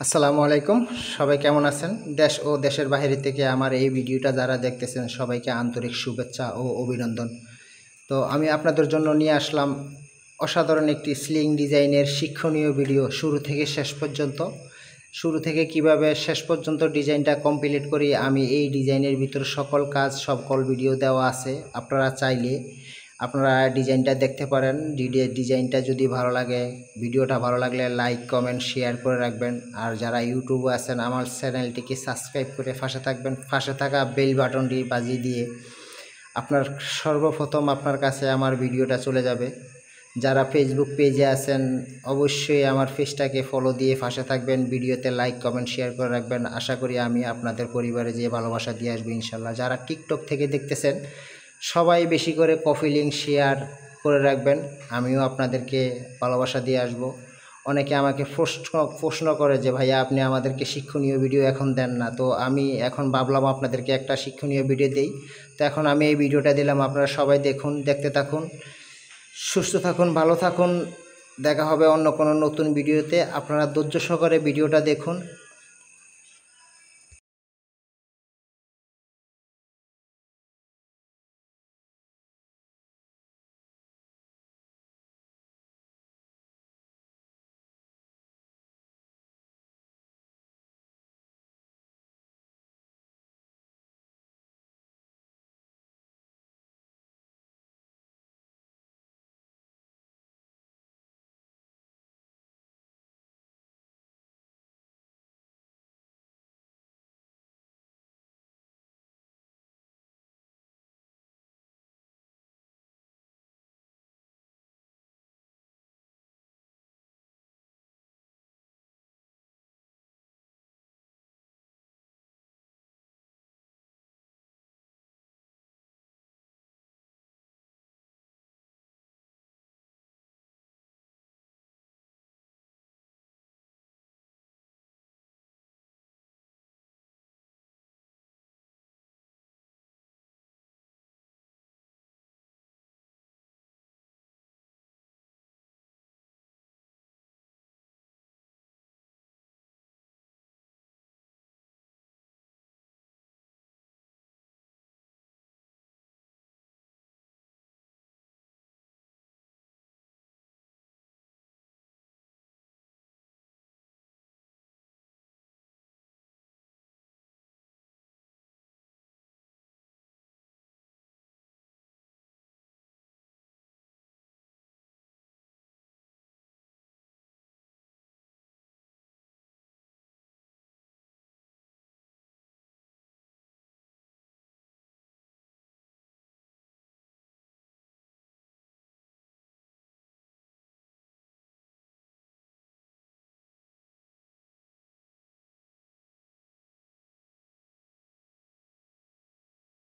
আসসালামু আলাইকুম। সবাই কেমন আছেন? দেশ ও দেশের বাইরে থেকে আমার এই ভিডিওটা যারা দেখতেছেন সবাইকে আন্তরিক শুভেচ্ছা ও অভিনন্দন। তো আমি আপনাদের জন্য নিয়ে আসলাম অসাধারণ একটি স্লিং ডিজাইনের শিক্ষণীয় ভিডিও শুরু থেকে শেষ পর্যন্ত। শুরু থেকে কিভাবে শেষ পর্যন্ত ডিজাইনটা কমপ্লিট করি আমি এই ডিজাইনের ভিতর সকল কাজ সকল ভিডিও দেওয়া আছে। আপনারা চাইলে আপনারা ডিজাইনটা দেখতে পারেন। ডিজাইনটা যদি ভালো লাগে, ভিডিওটা ভালো লাগলে লাইক কমেন্ট শেয়ার করে রাখবেন। আর যারা ইউটিউবে আছেন আমার চ্যানেলটিকে সাবস্ক্রাইব করে পাশে থাকবেন, পাশে থাকা বেল বাটনটি বাজিয়ে দিয়ে আপনার সর্বপ্রথম আপনার কাছে আমার ভিডিওটা চলে যাবে। যারা ফেসবুক পেজে আছেন অবশ্যই আমার পেজটাকে ফলো দিয়ে পাশে থাকবেন, ভিডিওতে লাইক কমেন্ট শেয়ার করে রাখবেন। আশা করি আমি আপনাদের পরিবারে যে ভালোবাসা দিয়ে আসবো ইনশাল্লাহ। যারা টিকটক থেকে দেখতেছেন সবাই বেশি করে কপি লিঙ্ক শেয়ার করে রাখবেন, আমিও আপনাদেরকে ভালোবাসা দিয়ে আসব। অনেকে আমাকে প্রশ্ন করে যে ভাইয়া আপনি আমাদেরকে শিক্ষণীয় ভিডিও এখন দেন না, তো আমি এখন ভাবলাম আপনাদেরকে একটা শিক্ষণীয় ভিডিও দেই। তো এখন আমি এই ভিডিওটা দিলাম, আপনারা সবাই দেখুন, দেখতে থাকুন, সুস্থ থাকুন, ভালো থাকুন। দেখা হবে অন্য কোনো নতুন ভিডিওতে। আপনারা ধৈর্য সহকারে ভিডিওটা দেখুন।